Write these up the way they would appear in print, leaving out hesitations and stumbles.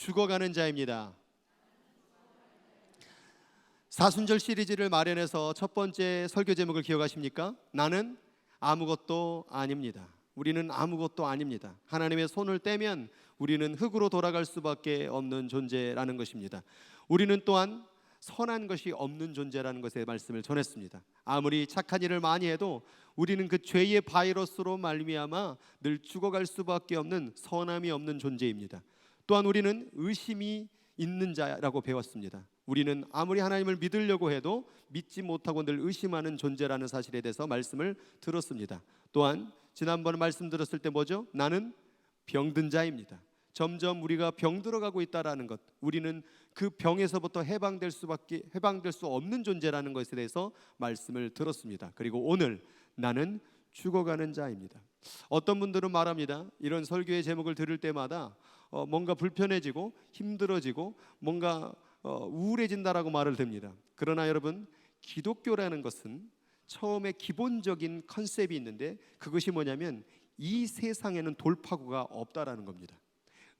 죽어가는 자입니다. 사순절 시리즈를 마련해서 첫 번째 설교 제목을 기억하십니까? 나는 아무것도 아닙니다. 우리는 아무것도 아닙니다. 하나님의 손을 떼면 우리는 흙으로 돌아갈 수밖에 없는 존재라는 것입니다. 우리는 또한 선한 것이 없는 존재라는 것의 말씀을 전했습니다. 아무리 착한 일을 많이 해도 우리는 그 죄의 바이러스로 말미암아 늘 죽어갈 수밖에 없는 선함이 없는 존재입니다. 또한 우리는 의심이 있는 자라고 배웠습니다. 우리는 아무리 하나님을 믿으려고 해도 믿지 못하고 늘 의심하는 존재라는 사실에 대해서 말씀을 들었습니다. 또한 지난번에 말씀 들었을 때 뭐죠? 나는 병든 자입니다. 점점 우리가 병들어가고 있다라는 것, 우리는 그 병에서부터 해방될 수 없는 존재라는 것에 대해서 말씀을 들었습니다. 그리고 오늘 나는 죽어가는 자입니다. 어떤 분들은 말합니다. 이런 설교의 제목을 들을 때마다 뭔가 불편해지고 힘들어지고 뭔가 우울해진다라고 말을 듭니다. 그러나 여러분, 기독교라는 것은 처음에 기본적인 컨셉이 있는데 그것이 뭐냐면 이 세상에는 돌파구가 없다라는 겁니다.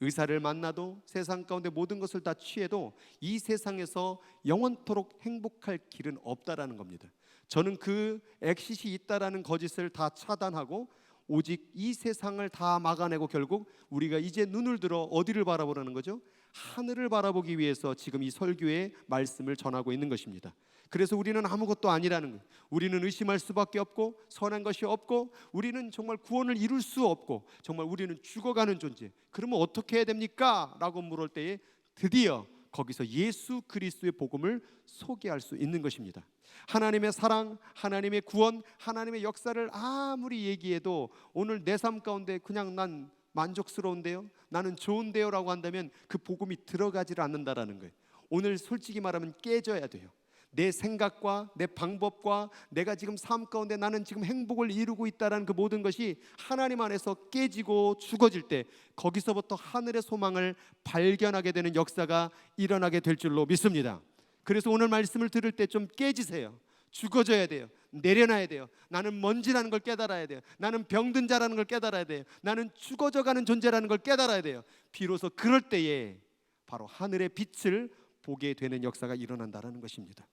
의사를 만나도 세상 가운데 모든 것을 다 취해도 이 세상에서 영원토록 행복할 길은 없다라는 겁니다. 저는 그 엑싯이 있다라는 거짓을 다 차단하고 오직 이 세상을 다 막아내고 결국 우리가 이제 눈을 들어 어디를 바라보라는 거죠? 하늘을 바라보기 위해서 지금 이 설교의 말씀을 전하고 있는 것입니다. 그래서 우리는 아무것도 아니라는 거예요. 우리는 의심할 수밖에 없고 선한 것이 없고 우리는 정말 구원을 이룰 수 없고 정말 우리는 죽어가는 존재. 그러면 어떻게 해야 됩니까? 라고 물을 때에 드디어 거기서 예수 그리스도의 복음을 소개할 수 있는 것입니다. 하나님의 사랑, 하나님의 구원, 하나님의 역사를 아무리 얘기해도 오늘 내 삶 가운데 그냥 난 만족스러운데요, 나는 좋은데요 라고 한다면 그 복음이 들어가지를 않는다라는 거예요. 오늘 솔직히 말하면 깨져야 돼요. 내 생각과 내 방법과 내가 지금 삶 가운데 나는 지금 행복을 이루고 있다는 그 모든 것이 하나님 안에서 깨지고 죽어질 때 거기서부터 하늘의 소망을 발견하게 되는 역사가 일어나게 될 줄로 믿습니다. 그래서 오늘 말씀을 들을 때 좀 깨지세요. 죽어져야 돼요. 내려놔야 돼요. 나는 먼지라는 걸 깨달아야 돼요. 나는 병든 자라는 걸 깨달아야 돼요. 나는 죽어져가는 존재라는 걸 깨달아야 돼요. 비로소 그럴 때에 바로 하늘의 빛을 보게 되는 역사가 일어난다는 것입니다.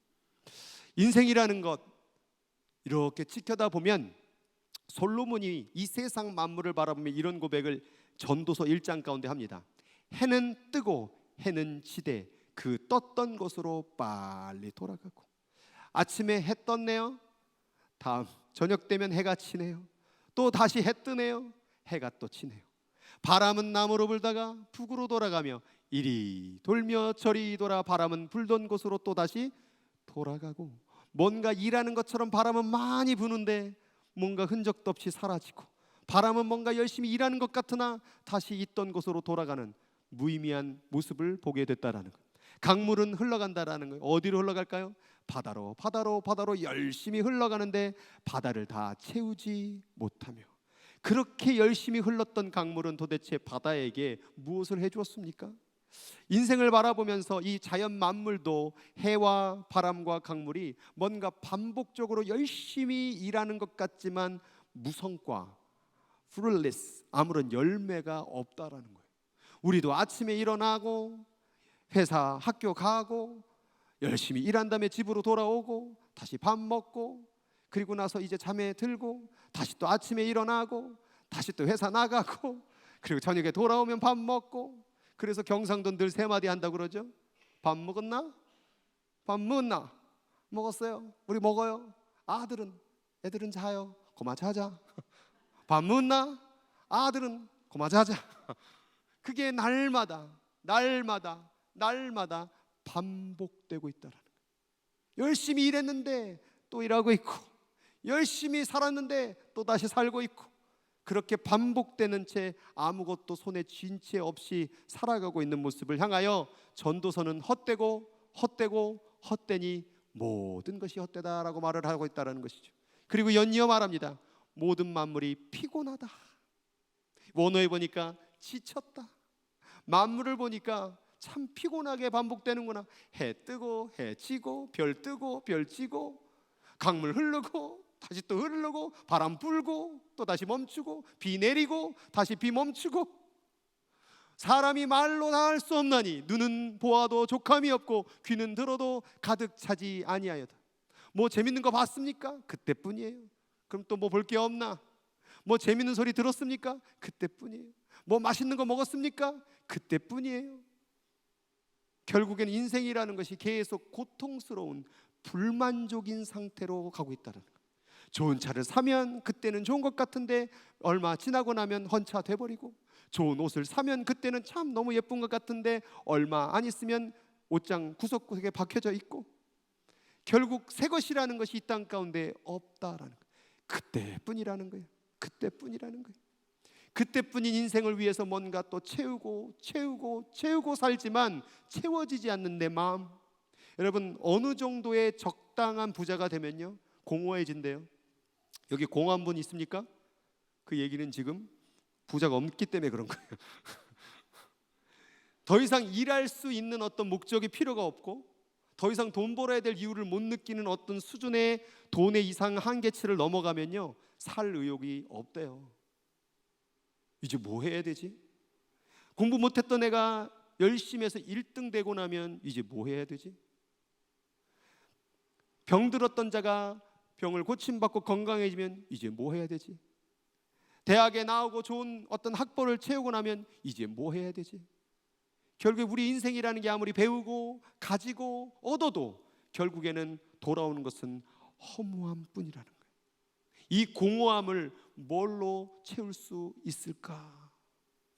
인생이라는 것 이렇게 지켜다 보면 솔로몬이 이 세상 만물을 바라보며 이런 고백을 전도서 1장 가운데 합니다. 해는 뜨고 해는 지되 그 떴던 곳으로 빨리 돌아가고, 아침에 해 떴네요, 다음 저녁 되면 해가 치네요, 또 다시 해 뜨네요, 해가 또 치네요. 바람은 남으로 불다가 북으로 돌아가며 이리 돌며 저리 돌아 바람은 불던 곳으로 또 다시 돌아가고, 뭔가 일하는 것처럼 바람은 많이 부는데 뭔가 흔적도 없이 사라지고, 바람은 뭔가 열심히 일하는 것 같으나 다시 있던 곳으로 돌아가는 무의미한 모습을 보게 됐다라는 것. 강물은 흘러간다라는 거예요. 어디로 흘러갈까요? 바다로 바다로 바다로 열심히 흘러가는데 바다를 다 채우지 못하며, 그렇게 열심히 흘렀던 강물은 도대체 바다에게 무엇을 해주었습니까? 인생을 바라보면서 이 자연 만물도 해와 바람과 강물이 뭔가 반복적으로 열심히 일하는 것 같지만 무성과 fruitless, 아무런 열매가 없다라는 거예요. 우리도 아침에 일어나고 회사 학교 가고 열심히 일한 다음에 집으로 돌아오고 다시 밥 먹고 그리고 나서 이제 잠에 들고 다시 또 아침에 일어나고 다시 또 회사 나가고 그리고 저녁에 돌아오면 밥 먹고, 그래서 경상도 늘 세 마디 한다고 그러죠. 밥 먹었나? 밥 먹었나? 먹었어요. 우리 먹어요. 애들은 자요. 그만 자자. 밥 먹었나? 아들은 그만 자자. 그게 날마다 반복되고 있다라는 거예요. 열심히 일했는데 또 일하고 있고, 열심히 살았는데 또 다시 살고 있고, 그렇게 반복되는 채 아무것도 손에 쥔 채 없이 살아가고 있는 모습을 향하여 전도서는 헛되고 헛되니 모든 것이 헛되다라고 말을 하고 있다는 것이죠. 그리고 연이어 말합니다. 모든 만물이 피곤하다. 원어에 보니까 지쳤다. 만물을 보니까 참 피곤하게 반복되는구나. 해 뜨고 해 지고 별 뜨고 별 지고 강물 흐르고 다시 또 흐르고 바람 불고 또 다시 멈추고 비 내리고 다시 비 멈추고, 사람이 말로 다 할 수 없나니 눈은 보아도 족함이 없고 귀는 들어도 가득 차지 아니하여다. 뭐 재밌는 거 봤습니까? 그때뿐이에요. 그럼 또 뭐 볼 게 없나? 뭐 재밌는 소리 들었습니까? 그때뿐이에요. 뭐 맛있는 거 먹었습니까? 그때뿐이에요. 결국엔 인생이라는 것이 계속 고통스러운 불만족인 상태로 가고 있다는 거예요. 좋은 차를 사면 그때는 좋은 것 같은데 얼마 지나고 나면 헌차 돼버리고, 좋은 옷을 사면 그때는 참 너무 예쁜 것 같은데 얼마 안 있으면 옷장 구석구석에 박혀져 있고, 결국 새 것이라는 것이 이 땅 가운데 없다라는 거예요. 그때뿐이라는 거예요. 그때뿐이라는 거예요. 그때뿐인 인생을 위해서 뭔가 또 채우고 살지만 채워지지 않는 내 마음. 여러분, 어느 정도의 적당한 부자가 되면요 공허해진대요. 여기 공허한 분 있습니까? 그 얘기는 지금 부자가 없기 때문에 그런 거예요. 더 이상 일할 수 있는 어떤 목적이 필요가 없고, 더 이상 돈 벌어야 될 이유를 못 느끼는 어떤 수준의 돈의 이상 한계치를 넘어가면요 살 의욕이 없대요. 이제 뭐 해야 되지? 공부 못했던 애가 열심히 해서 1등 되고 나면 이제 뭐 해야 되지? 병들었던 자가 병을 고침받고 건강해지면 이제 뭐 해야 되지? 대학에 나오고 좋은 어떤 학벌을 채우고 나면 이제 뭐 해야 되지? 결국 우리 인생이라는 게 아무리 배우고 가지고 얻어도 결국에는 돌아오는 것은 허무함 뿐이라는 거예요. 이 공허함을 뭘로 채울 수 있을까?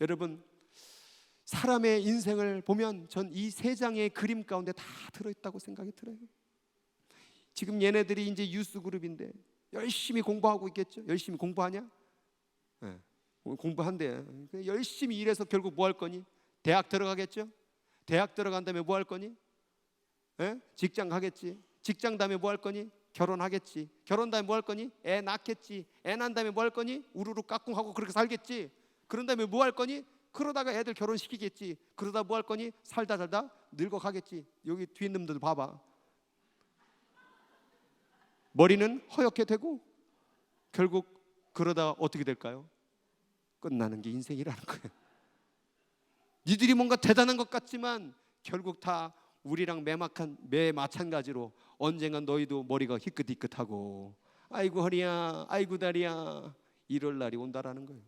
여러분, 사람의 인생을 보면 전 이 세 장의 그림 가운데 다 들어있다고 생각이 들어요. 지금 얘네들이 이제 유스 그룹인데 열심히 공부하고 있겠죠. 열심히 공부하냐? 네, 공부한대. 열심히 일해서 결국 뭐 할 거니? 대학 들어가겠죠. 대학 들어간 다음에 뭐 할 거니? 네? 직장 가겠지. 직장 다음에 뭐 할 거니? 결혼하겠지. 결혼 다음에 뭐 할 거니? 애 낳겠지. 애 낳은 다음에 뭐 할 거니? 우르르 깍꿍하고 그렇게 살겠지. 그런 다음에 뭐 할 거니? 그러다가 애들 결혼시키겠지. 그러다 뭐 할 거니? 살다 늙어가겠지. 여기 뒤에 있는 놈들 봐봐. 머리는 허옇게 되고 결국 그러다 어떻게 될까요? 끝나는 게 인생이라는 거예요. 니들이 뭔가 대단한 것 같지만 결국 다 우리랑 매 마찬가지로 언젠간 너희도 머리가 희끗희끗하고 아이고 허리야 아이고 다리야 이럴 날이 온다라는 거예요.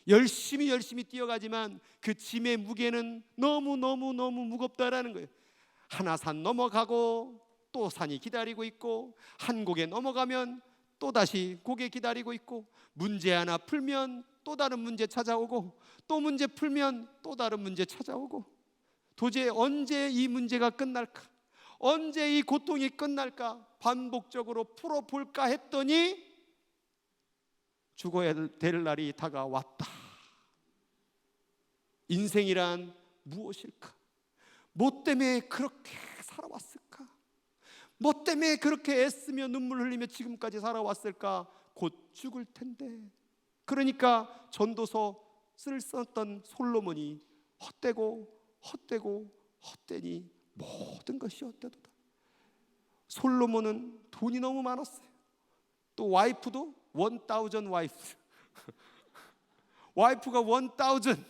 열심히 뛰어가지만 그 짐의 무게는 너무 무겁다라는 거예요. 하나 산 넘어가고 또 산이 기다리고 있고, 한 고개 넘어가면 또 다시 고개 기다리고 있고, 문제 하나 풀면 또 다른 문제 찾아오고, 또 문제 풀면 또 다른 문제 찾아오고, 도대체 언제 이 문제가 끝날까? 언제 이 고통이 끝날까? 반복적으로 풀어볼까 했더니 죽어야 될 날이 다가왔다. 인생이란 무엇일까? 뭐 때문에 그렇게 살아왔을까? 뭐 때문에 그렇게 애쓰며 눈물 흘리며 지금까지 살아왔을까? 곧 죽을 텐데. 그러니까 전도서 썼던 솔로몬이 헛되니 모든 것이 헛되도다. 솔로몬은 돈이 너무 많았어요. 또 와이프도 1000 와이프. 와이프가 1000.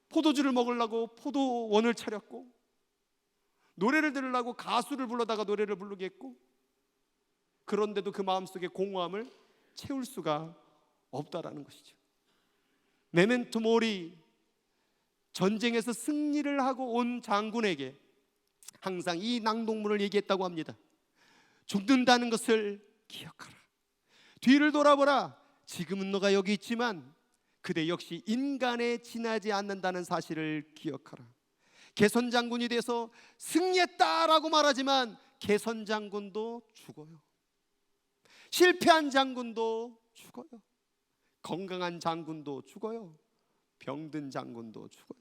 포도주를 먹으려고 포도원을 차렸고, 노래를 들으려고 가수를 불러다가 노래를 부르게 했고, 그런데도 그 마음속에 공허함을 채울 수가 없다라는 것이죠. 메멘토 모리, 전쟁에서 승리를 하고 온 장군에게 항상 이 낭독문을 얘기했다고 합니다. 죽는다는 것을 기억하라. 뒤를 돌아보라. 지금은 너가 여기 있지만 그대 역시 인간에 지나지 않는다는 사실을 기억하라. 개선장군이 돼서 승리했다라고 말하지만 개선장군도 죽어요. 실패한 장군도 죽어요. 건강한 장군도 죽어요. 병든 장군도 죽어요.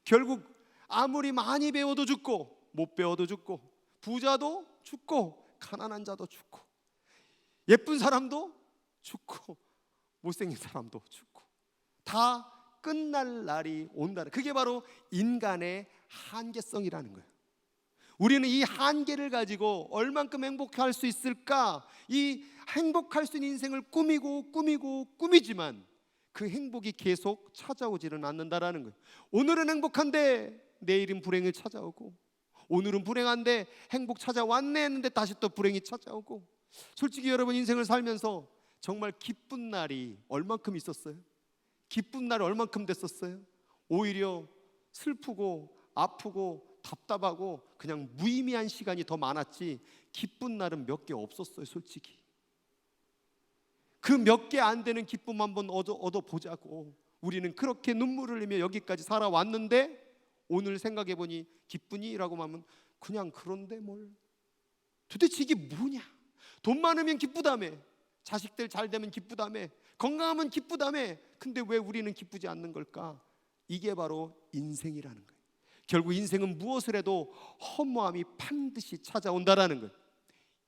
결국 아무리 많이 배워도 죽고 못 배워도 죽고, 부자도 죽고 가난한 자도 죽고, 예쁜 사람도 죽고 못생긴 사람도 죽고, 다 끝날 날이 온다. 그게 바로 인간의 한계성이라는 거예요. 우리는 이 한계를 가지고 얼만큼 행복할 수 있을까? 이 행복할 수 있는 인생을 꾸미지만 그 행복이 계속 찾아오지는 않는다라는 거예요. 오늘은 행복한데 내일은 불행이 찾아오고, 오늘은 불행한데 행복 찾아왔네 했는데 다시 또 불행이 찾아오고. 솔직히 여러분, 인생을 살면서 정말 기쁜 날이 얼만큼 있었어요? 기쁜 날이 얼만큼 됐었어요? 오히려 슬프고 아프고 답답하고 그냥 무의미한 시간이 더 많았지, 기쁜 날은 몇 개 없었어요. 솔직히 그 몇 개 안 되는 기쁨 한번 얻어보자고 우리는 그렇게 눈물을 흘리며 여기까지 살아왔는데, 오늘 생각해보니 기쁘니? 라고 하면 그냥 그런데 뭘. 도대체 이게 뭐냐? 돈 많으면 기쁘다며, 자식들 잘 되면 기쁘다며, 건강하면 기쁘다며. 근데 왜 우리는 기쁘지 않는 걸까? 이게 바로 인생이라는 거예요. 결국 인생은 무엇을 해도 허무함이 반드시 찾아온다라는 거예요.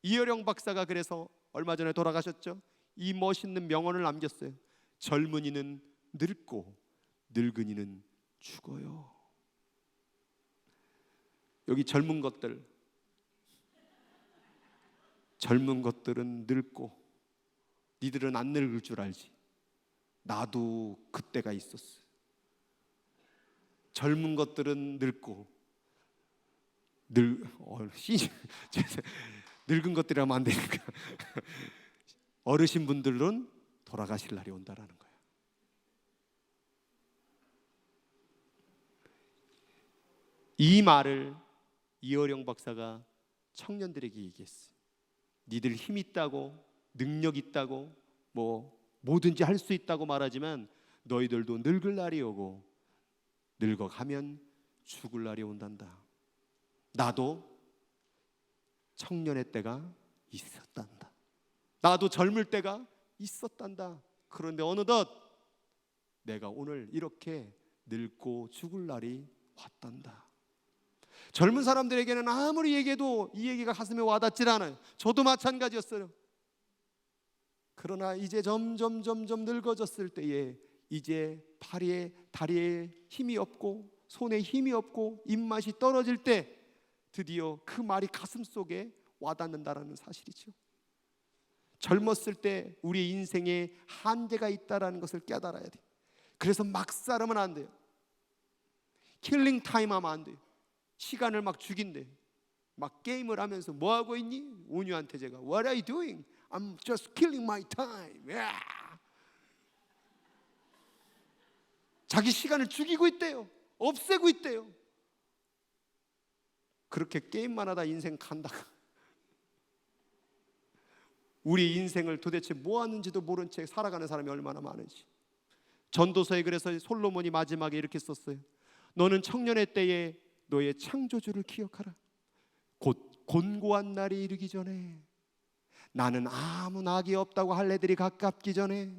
이어령 박사가 그래서 얼마 전에 돌아가셨죠. 이 멋있는 명언을 남겼어요. 젊은이는 늙고 늙은이는 죽어요. 여기 젊은 것들은 늙고, 니들은 안 늙을 줄 알지. 나도 그때가 있었어. 젊은 것들은 늙고, 늙은 것들이라면 안 되니까 어르신분들은 돌아가실 날이 온다라는 거예요. 이 말을 이어령 박사가 청년들에게 얘기했어요. 니들 힘 있다고, 능력 있다고, 뭐든지 할 수 있다고 말하지만 너희들도 늙을 날이 오고, 늙어가면 죽을 날이 온단다. 나도 청년의 때가 있었단다. 나도 젊을 때가 있었단다. 그런데 어느덧 내가 오늘 이렇게 늙고 죽을 날이 왔단다. 젊은 사람들에게는 아무리 얘기해도 이 얘기가 가슴에 와닿질 않아요. 저도 마찬가지였어요. 그러나 이제 점점 늙어졌을 때에, 이제 팔에 다리에 힘이 없고 손에 힘이 없고 입맛이 떨어질 때 드디어 그 말이 가슴속에 와닿는다라는 사실이죠. 젊었을 때 우리의 인생에 한계가 있다라는 것을 깨달아야 돼요. 그래서 막 살면 안 돼요. 킬링 타임 하면 안 돼요. 시간을 막 죽인대. 막 게임을 하면서 뭐 하고 있니? 온유한테 제가 What are you doing? I'm just killing my time. 자기 시간을 죽이고 있대요. 없애고 있대요. 그렇게 게임만 하다 인생 간다. 우리 인생을 도대체 뭐 하는지도 모른 채 살아가는 사람이 얼마나 많은지. 전도서에 그래서 솔로몬이 마지막에 이렇게 썼어요. 너는 청년의 때에 너의 창조주를 기억하라. 곧 곤고한 날이 이르기 전에, 나는 아무 낙이 없다고 할 애들이 가깝기 전에,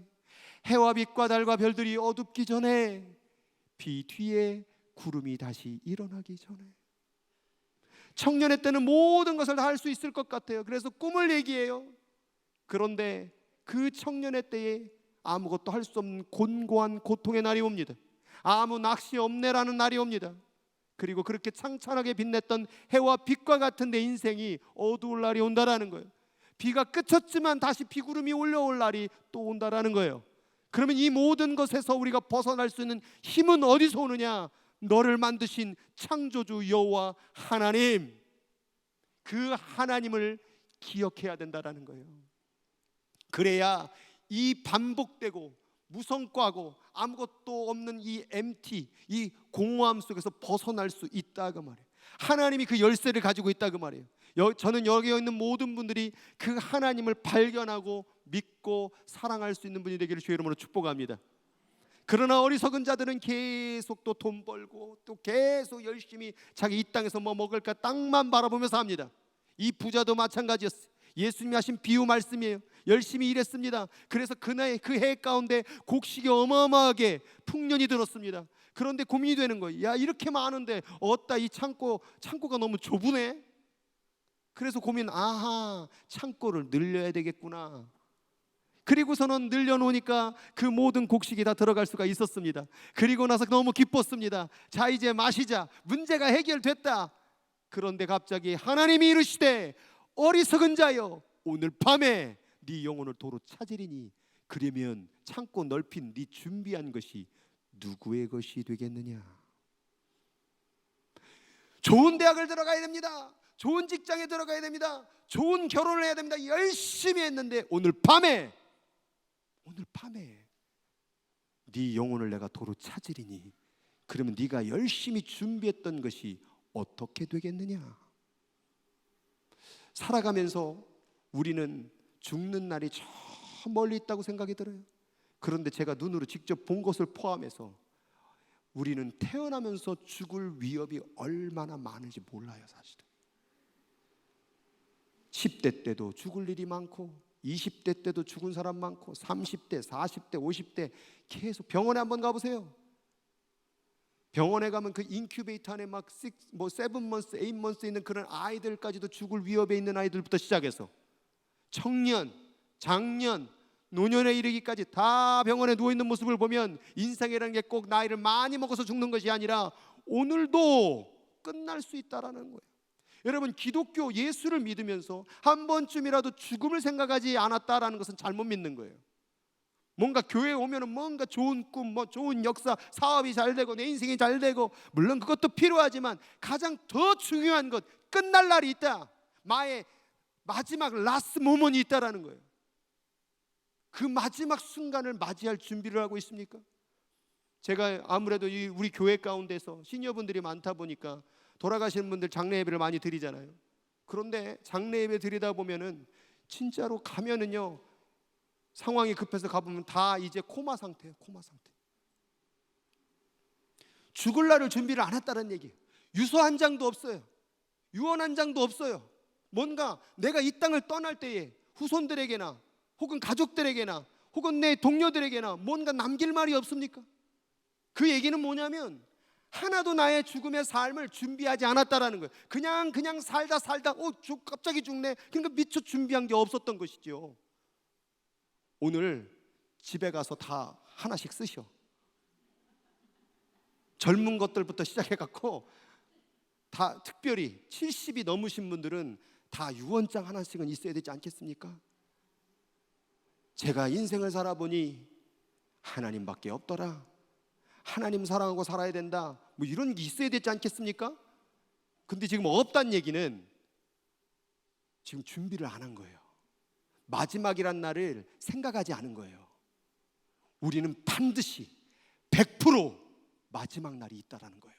해와 빛과 달과 별들이 어둡기 전에, 비 뒤에 구름이 다시 일어나기 전에. 청년의 때는 모든 것을 다 할 수 있을 것 같아요. 그래서 꿈을 얘기해요. 그런데 그 청년의 때에 아무것도 할 수 없는 곤고한 고통의 날이 옵니다. 아무 낚시 없네라는 날이 옵니다. 그리고 그렇게 창창하게 빛냈던 해와 빛과 같은 내 인생이 어두울 날이 온다라는 거예요. 비가 그쳤지만 다시 비구름이 올라올 날이 또 온다라는 거예요. 그러면 이 모든 것에서 우리가 벗어날 수 있는 힘은 어디서 오느냐? 너를 만드신 창조주 여호와 하나님, 그 하나님을 기억해야 된다라는 거예요. 그래야 이 반복되고 무성과고 아무것도 없는 이 MT, 이 공허함 속에서 벗어날 수 있다 그 말이에요. 하나님이 그 열쇠를 가지고 있다 그 말이에요. 저는 여기 있는 모든 분들이 그 하나님을 발견하고 믿고 사랑할 수 있는 분이 되기를 주의 이름으로 축복합니다. 그러나 어리석은 자들은 계속 또 돈 벌고 또 계속 열심히 자기 이 땅에서 뭐 먹을까 땅만 바라보면서 합니다. 이 부자도 마찬가지였어요. 예수님이 하신 비유 말씀이에요. 열심히 일했습니다. 그래서 그 해 가운데 곡식이 어마어마하게 풍년이 들었습니다. 그런데 고민이 되는 거예요. 야, 이렇게 많은데 어따 이 창고가 너무 좁으네. 그래서 고민, 아하, 창고를 늘려야 되겠구나. 그리고서는 늘려놓으니까 그 모든 곡식이 다 들어갈 수가 있었습니다. 그리고 나서 너무 기뻤습니다. 자, 이제 마시자. 문제가 해결됐다. 그런데 갑자기 하나님이 이르시되 어리석은 자여, 오늘 밤에 네 영혼을 도로 찾으리니 그러면 창고 넓힌 네 준비한 것이 누구의 것이 되겠느냐? 좋은 대학을 들어가야 됩니다. 좋은 직장에 들어가야 됩니다. 좋은 결혼을 해야 됩니다. 열심히 했는데 오늘 밤에 네 영혼을 내가 도로 찾으리니, 그러면 네가 열심히 준비했던 것이 어떻게 되겠느냐? 살아가면서 우리는 죽는 날이 저 멀리 있다고 생각이 들어요. 그런데 제가 눈으로 직접 본 것을 포함해서 우리는 태어나면서 죽을 위협이 얼마나 많은지 몰라요. 사실은 10대 때도 죽을 일이 많고 20대 때도 죽은 사람 많고 30대, 40대, 50대 계속 병원에 한번 가보세요. 병원에 가면 그 인큐베이터 안에 막 7months, 8months 있는 그런 아이들까지도 죽을 위협에 있는 아이들부터 시작해서 청년, 장년, 노년에 이르기까지 다 병원에 누워있는 모습을 보면 인생이라는 게 꼭 나이를 많이 먹어서 죽는 것이 아니라 오늘도 끝날 수 있다라는 거예요. 여러분, 기독교 예수를 믿으면서 한 번쯤이라도 죽음을 생각하지 않았다라는 것은 잘못 믿는 거예요. 뭔가 교회에 오면은 뭔가 좋은 꿈, 뭐 좋은 역사, 사업이 잘 되고 내 인생이 잘 되고, 물론 그것도 필요하지만 가장 더 중요한 것, 끝날 날이 있다. 나의 마지막 라스트 모먼이 있다라는 거예요. 그 마지막 순간을 맞이할 준비를 하고 있습니까? 제가 아무래도 우리 교회 가운데서 시니어분들이 많다 보니까 돌아가시는 분들 장례 예배를 많이 드리잖아요. 그런데 장례 예배 드리다 보면은 진짜로 가면은요, 상황이 급해서 가보면 다 이제 코마 상태예요. 코마 상태. 죽을 날을 준비를 안 했다는 얘기예요. 유서 한 장도 없어요. 유언 한 장도 없어요. 뭔가 내가 이 땅을 떠날 때에 후손들에게나 혹은 가족들에게나 혹은 내 동료들에게나 뭔가 남길 말이 없습니까? 그 얘기는 뭐냐면 하나도 나의 죽음의 삶을 준비하지 않았다라는 거예요. 그냥 살다 갑자기 죽네. 그러니까 미처 준비한 게 없었던 것이죠. 오늘 집에 가서 다 하나씩 쓰셔. 젊은 것들부터 시작해갖고 다, 특별히 70이 넘으신 분들은 다 유언장 하나씩은 있어야 되지 않겠습니까? 제가 인생을 살아보니 하나님밖에 없더라. 하나님 사랑하고 살아야 된다. 뭐 이런 게 있어야 되지 않겠습니까? 근데 지금 없다는 얘기는 지금 준비를 안 한 거예요. 마지막이란 날을 생각하지 않은 거예요. 우리는 반드시 100% 마지막 날이 있다라는 거예요.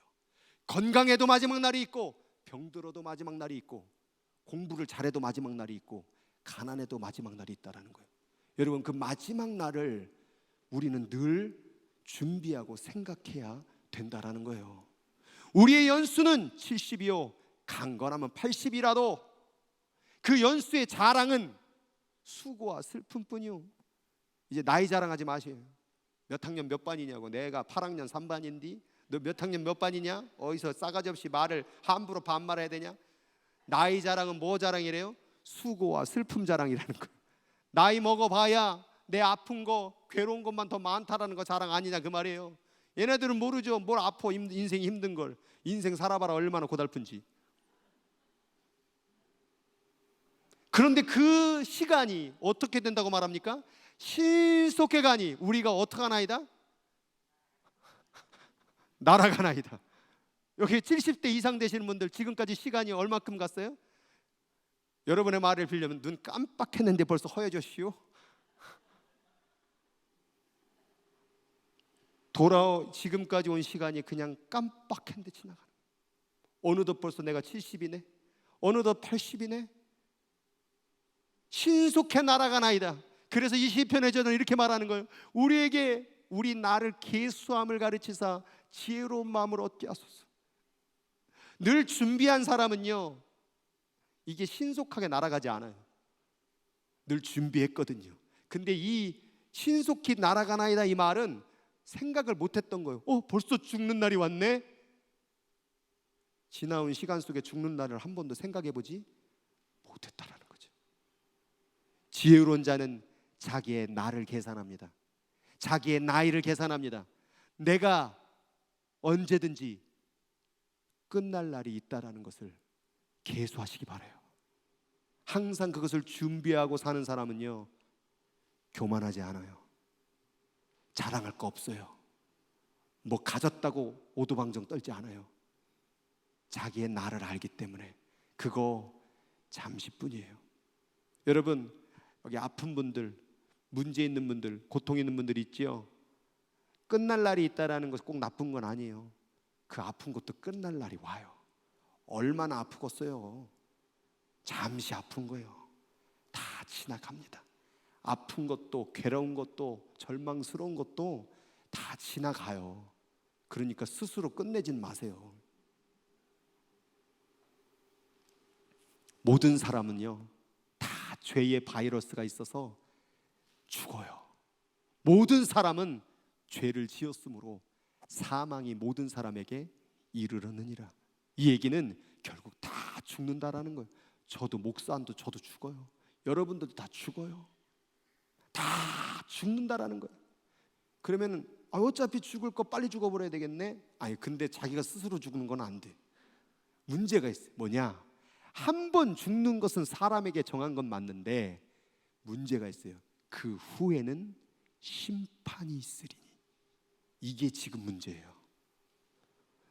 건강해도 마지막 날이 있고, 병들어도 마지막 날이 있고, 공부를 잘해도 마지막 날이 있고, 가난해도 마지막 날이 있다라는 거예요. 여러분, 그 마지막 날을 우리는 늘 준비하고 생각해야 된다라는 거예요. 우리의 연수는 70이요, 강건하면 80이라도 그 연수의 자랑은 수고와 슬픔뿐이요. 이제 나이 자랑하지 마세요. 몇 학년 몇 반이냐고. 내가 8학년 3반인데 너 몇 학년 몇 반이냐? 어디서 싸가지 없이 말을 함부로 반말해야 되냐? 나이 자랑은 뭐 자랑이래요? 수고와 슬픔 자랑이라는 거예요. 나이 먹어봐야 내 아픈 거, 괴로운 것만 더 많다라는 거 자랑 아니냐 그 말이에요. 얘네들은 모르죠. 뭘 아파, 인생이 힘든 걸. 인생 살아봐라 얼마나 고달픈지. 그런데 그 시간이 어떻게 된다고 말합니까? 신속히 가니 우리가 어떻게 하나이다? 날아가나이다. 여기 70대 이상 되시는 분들 지금까지 시간이 얼마큼 갔어요? 여러분의 말을 빌려면 눈 깜빡했는데 벌써 허해졌시오. 지금까지 온 시간이 그냥 깜빡했는데 지나가는. 어느덧 벌써 내가 70이네. 어느덧 80이네. 신속히 날아가나이다. 그래서 이 시편의 저는 이렇게 말하는 거예요. 우리에게 우리 나를 계수함을 가르치사 지혜로운 마음을 얻게 하소서. 늘 준비한 사람은요, 이게 신속하게 날아가지 않아요. 늘 준비했거든요. 근데 이 신속히 날아가나이다 이 말은 생각을 못했던 거예요. 벌써 죽는 날이 왔네. 지나온 시간 속에 죽는 날을 한 번도 생각해보지 못했다라는 거죠. 지혜로운 자는 자기의 나를 계산합니다. 자기의 나이를 계산합니다. 내가 언제든지 끝날 날이 있다라는 것을 계수하시기 바라요. 항상 그것을 준비하고 사는 사람은요, 교만하지 않아요. 자랑할 거 없어요. 뭐 가졌다고 오두방정 떨지 않아요. 자기의 나를 알기 때문에 그거 잠시뿐이에요. 여러분, 여기 아픈 분들, 문제 있는 분들, 고통 있는 분들 있지요. 끝날 날이 있다라는 것은 꼭 나쁜 건 아니에요. 그 아픈 것도 끝날 날이 와요. 얼마나 아프겠어요. 잠시 아픈 거예요. 다 지나갑니다. 아픈 것도, 괴로운 것도, 절망스러운 것도 다 지나가요. 그러니까 스스로 끝내진 마세요. 모든 사람은요, 다 죄의 바이러스가 있어서 죽어요. 모든 사람은 죄를 지었으므로 사망이 모든 사람에게 이르렀느니라. 이 얘기는 결국 다 죽는다라는 거예요. 저도 목사님도 저도 죽어요. 여러분들도 다 죽어요. 다 죽는다라는 거예요. 그러면 어차피 죽을 거 빨리 죽어버려야 되겠네. 아니 근데 자기가 스스로 죽는 건 안 돼. 문제가 있어요. 뭐냐? 한 번 죽는 것은 사람에게 정한 건 맞는데 문제가 있어요. 그 후에는 심판이 있으리니. 이게 지금 문제예요.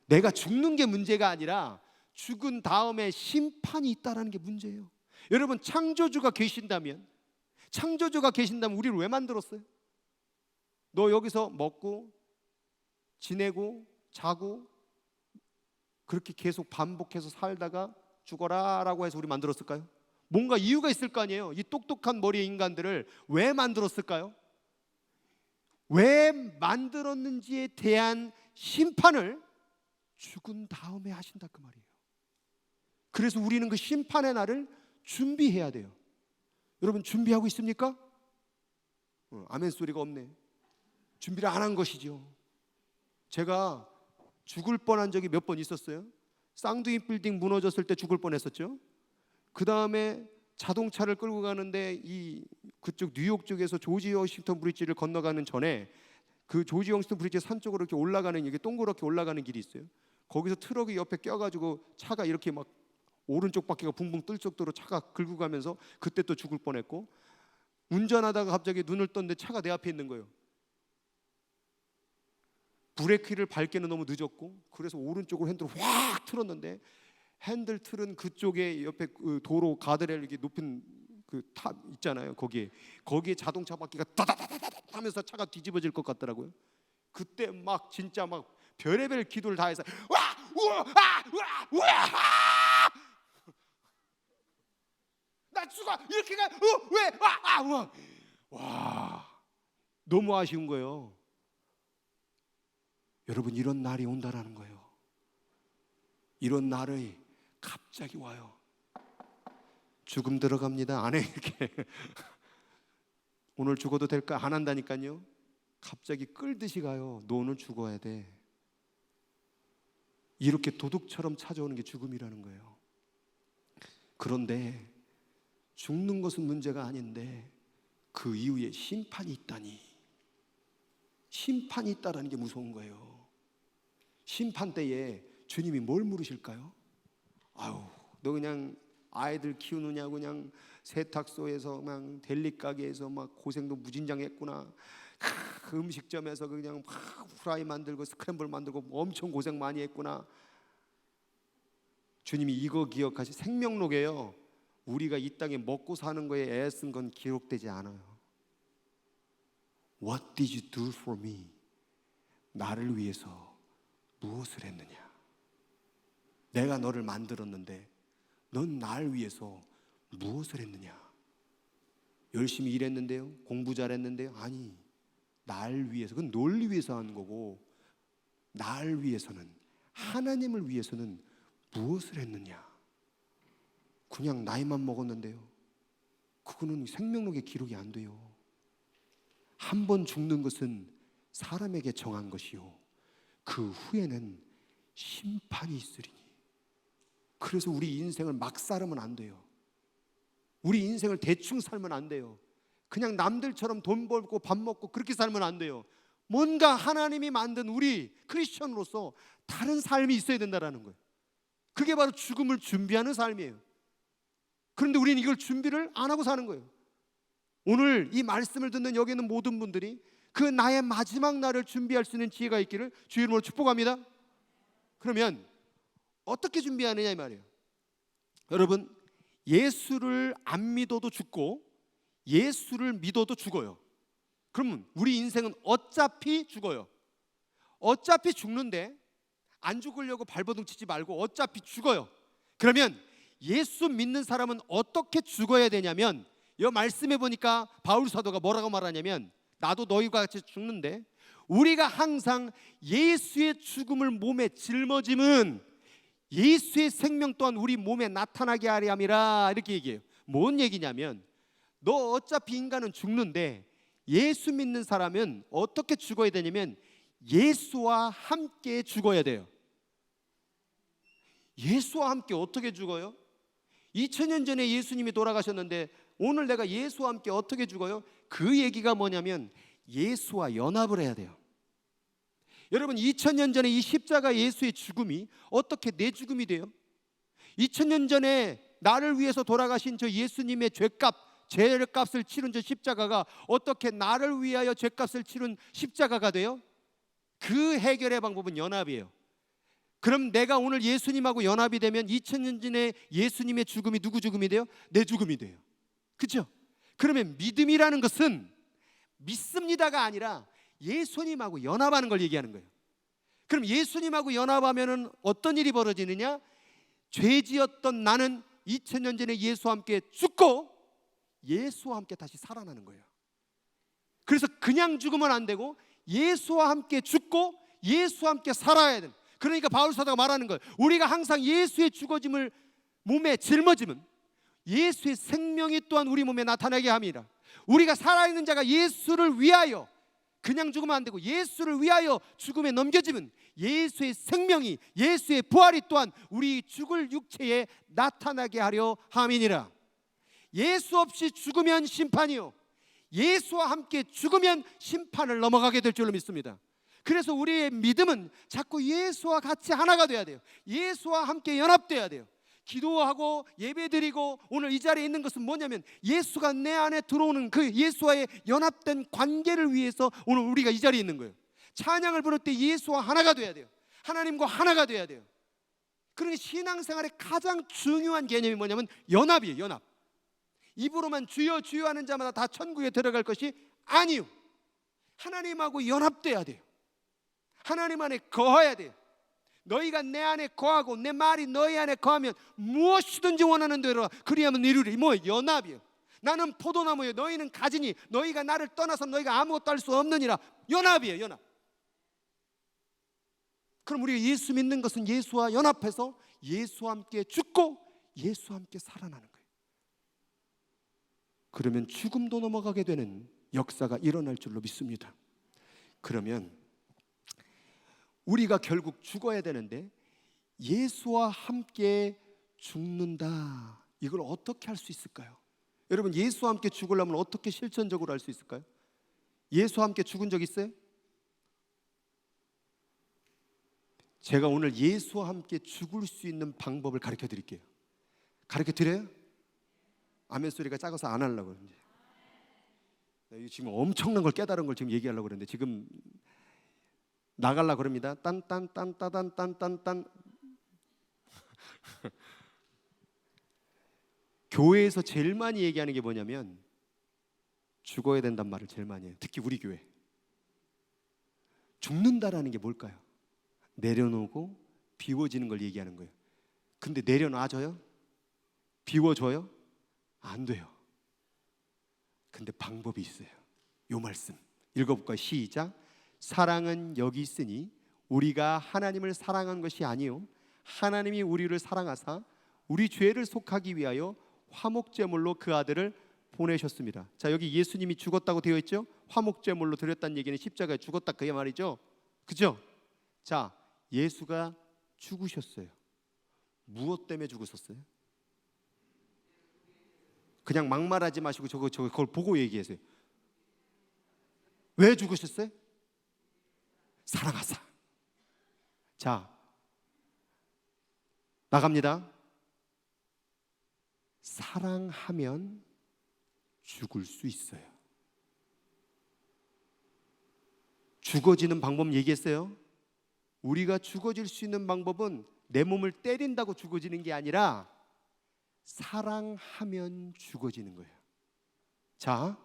내가 죽는 게 문제가 아니라 죽은 다음에 심판이 있다는 게 문제예요. 여러분, 창조주가 계신다면 우리를 왜 만들었어요? 너 여기서 먹고 지내고 자고 그렇게 계속 반복해서 살다가 죽어라 라고 해서 우리 만들었을까요? 뭔가 이유가 있을 거 아니에요. 이 똑똑한 머리의 인간들을 왜 만들었을까요? 왜 만들었는지에 대한 심판을 죽은 다음에 하신다 그 말이에요. 그래서 우리는 그 심판의 날을 준비해야 돼요. 여러분 준비하고 있습니까? 아멘 소리가 없네. 준비를 안 한 것이죠. 제가 죽을 뻔한 적이 몇 번 있었어요. 쌍둥이 빌딩 무너졌을 때 죽을 뻔했었죠. 그 다음에 자동차를 끌고 가는데 그쪽 뉴욕 쪽에서 조지 워싱턴 브리지를 건너가는 전에 그 조지 워싱턴 브리지 산 쪽으로 이렇게 올라가는 이게 동그랗게 올라가는 길이 있어요. 거기서 트럭이 옆에 껴가지고 차가 이렇게 막 오른쪽 바퀴가 붕붕 뜰 정도로 차가 긁고 가면서 그때 또 죽을 뻔했고, 운전하다가 갑자기 눈을 떴는데 차가 내 앞에 있는 거예요. 브레이크를 밟기는 너무 늦었고 그래서 오른쪽으로 핸들을 확 틀었는데 핸들 틀은 그쪽에 옆에 그 도로 가드레일 이렇게 높은 그 탑 있잖아요. 거기에 자동차 바퀴가 따다다다다 하면서 차가 뒤집어질 것 같더라고요. 그때 막 진짜 막 별의별 기도를 다해서 와 우와 아 우와 우와 나 죽어 이렇게 가 왜 우와 와 너무 아쉬운 거예요. 여러분 이런 날이 온다라는 거예요. 이런 날이 갑자기 와요. 죽음 들어갑니다. 안 해 이렇게 오늘 죽어도 될까? 안 한다니까요. 갑자기 끌듯이 가요. 너 오늘 죽어야 돼. 이렇게 도둑처럼 찾아오는 게 죽음이라는 거예요. 그런데 죽는 것은 문제가 아닌데 그 이후에 심판이 있다니. 심판이 있다라는 게 무서운 거예요. 심판 때에 주님이 뭘 물으실까요? 아유, 너 그냥 아이들 키우느냐고 그냥 세탁소에서 그냥 델리 가게에서 막 고생도 무진장했구나. 그 음식점에서 그냥 막 후라이 만들고 스크램블 만들고 엄청 고생 많이 했구나. 주님이 이거 기억하시. 생명록에요. 우리가 이 땅에 먹고 사는 거에 애쓴 건 기록되지 않아요. What did you do for me? 나를 위해서 무엇을 했느냐? 내가 너를 만들었는데 넌 날 위해서 무엇을 했느냐? 열심히 일했는데요? 공부 잘했는데요? 아니, 날 위해서. 그건 널 위해서 하는 거고, 날 위해서는, 하나님을 위해서는 무엇을 했느냐? 그냥 나이만 먹었는데요? 그거는 생명록에 기록이 안 돼요. 한 번 죽는 것은 사람에게 정한 것이요 그 후에는 심판이 있으리니. 그래서 우리 인생을 막 살면 안 돼요. 우리 인생을 대충 살면 안 돼요. 그냥 남들처럼 돈 벌고 밥 먹고 그렇게 살면 안 돼요. 뭔가 하나님이 만든 우리 크리스천으로서 다른 삶이 있어야 된다는 거예요. 그게 바로 죽음을 준비하는 삶이에요. 그런데 우리는 이걸 준비를 안 하고 사는 거예요. 오늘 이 말씀을 듣는 여기 있는 모든 분들이 그 나의 마지막 날을 준비할 수 있는 지혜가 있기를 주 이름으로 축복합니다. 그러면 어떻게 준비하느냐 이 말이에요. 여러분, 예수를 안 믿어도 죽고 예수를 믿어도 죽어요. 그러면 우리 인생은 어차피 죽어요. 어차피 죽는데 안 죽으려고 발버둥 치지 말고 어차피 죽어요. 그러면 예수 믿는 사람은 어떻게 죽어야 되냐면, 이 말씀해 보니까 바울 사도가 뭐라고 말하냐면, 나도 너희와 같이 죽는데 우리가 항상 예수의 죽음을 몸에 짊어짐은 예수의 생명 또한 우리 몸에 나타나게 하려 함이라, 이렇게 얘기해요. 뭔 얘기냐면, 너 어차피 인간은 죽는데 예수 믿는 사람은 어떻게 죽어야 되냐면 예수와 함께 죽어야 돼요. 예수와 함께 어떻게 죽어요? 2000년 전에 예수님이 돌아가셨는데 오늘 내가 예수와 함께 어떻게 죽어요? 그 얘기가 뭐냐면 예수와 연합을 해야 돼요. 여러분, 2000년 전에 이 십자가 예수의 죽음이 어떻게 내 죽음이 돼요? 2000년 전에 나를 위해서 돌아가신 저 예수님의 죄값을 치른 저 십자가가 어떻게 나를 위하여 죄값을 치른 십자가가 돼요? 그 해결의 방법은 연합이에요. 그럼 내가 오늘 예수님하고 연합이 되면 2000년 전에 예수님의 죽음이 누구 죽음이 돼요? 내 죽음이 돼요. 그렇죠? 그러면 믿음이라는 것은 믿습니다가 아니라 예수님하고 연합하는 걸 얘기하는 거예요. 그럼 예수님하고 연합하면 어떤 일이 벌어지느냐? 죄지었던 나는 2000년 전에 예수와 함께 죽고 예수와 함께 다시 살아나는 거예요. 그래서 그냥 죽으면 안 되고 예수와 함께 죽고 예수와 함께 살아야 돼요. 그러니까 바울 사도가 말하는 거예요. 우리가 항상 예수의 죽어짐을 몸에 짊어지면 예수의 생명이 또한 우리 몸에 나타나게 합니다. 우리가 살아있는 자가 예수를 위하여 그냥 죽으면 안 되고 예수를 위하여 죽음에 넘겨지면 예수의 생명이, 예수의 부활이 또한 우리 죽을 육체에 나타나게 하려 함이니라. 예수 없이 죽으면 심판이요, 예수와 함께 죽으면 심판을 넘어가게 될 줄로 믿습니다. 그래서 우리의 믿음은 자꾸 예수와 같이 하나가 돼야 돼요. 예수와 함께 연합돼야 돼요. 기도하고 예배드리고 오늘 이 자리에 있는 것은 뭐냐면 예수가 내 안에 들어오는 그 예수와의 연합된 관계를 위해서 오늘 우리가 이 자리에 있는 거예요. 찬양을 부를 때 예수와 하나가 돼야 돼요. 하나님과 하나가 돼야 돼요. 그러니 신앙생활의 가장 중요한 개념이 뭐냐면 연합이에요. 연합. 입으로만 주여 주여 하는 자마다 다 천국에 들어갈 것이 아니요, 하나님하고 연합돼야 돼요. 하나님 안에 거해야 돼요. 너희가 내 안에 거하고 내 말이 너희 안에 거하면 무엇이든지 원하는 대로 그리하면 이루리. 뭐 연합이에요. 나는 포도나무요 너희는 가지니 너희가 나를 떠나서 너희가 아무것도 할 수 없느니라. 연합이에요. 연합. 그럼 우리가 예수 믿는 것은 예수와 연합해서 예수와 함께 죽고 예수와 함께 살아나는 거예요. 그러면 죽음도 넘어가게 되는 역사가 일어날 줄로 믿습니다. 그러면 우리가 결국 죽어야 되는데 예수와 함께 죽는다, 이걸 어떻게 할 수 있을까요? 여러분, 예수와 함께 죽으려면 어떻게 실천적으로 할 수 있을까요? 예수와 함께 죽은 적 있어요? 제가 오늘 예수와 함께 죽을 수 있는 방법을 가르쳐 드릴게요. 가르쳐 드려요? 아멘 소리가 작아서 안 하려고. 지금 엄청난 걸 깨달은 걸 지금 얘기하려고 그러는데 지금 나가려고 그럽니다. 딴딴딴따단딴딴딴. 교회에서 제일 많이 얘기하는 게 뭐냐면 죽어야 된단 말을 제일 많이 해요. 특히 우리 교회. 죽는다라는 게 뭘까요? 내려놓고 비워지는 걸 얘기하는 거예요. 근데 내려놔줘요? 비워줘요? 안 돼요. 근데 방법이 있어요. 요 말씀 읽어볼까요? 시작. 사랑은 여기 있으니 우리가 하나님을 사랑한 것이 아니요 하나님이 우리를 사랑하사 우리 죄를 속하기 위하여 화목제물로 그 아들을 보내셨습니다. 자, 여기 예수님이 죽었다고 되어 있죠? 화목제물로 드렸다는 얘기는 십자가에 죽었다 그 말이죠. 그죠? 자, 예수가 죽으셨어요. 무엇 때문에 죽으셨어요? 그냥 막말하지 마시고 그걸 보고 얘기하세요. 왜 죽으셨어요? 사랑하사. 자, 나갑니다. 사랑하면 죽을 수 있어요. 죽어지는 방법 얘기했어요. 우리가 죽어질 수 있는 방법은 내 몸을 때린다고 죽어지는 게 아니라 사랑하면 죽어지는 거예요. 자,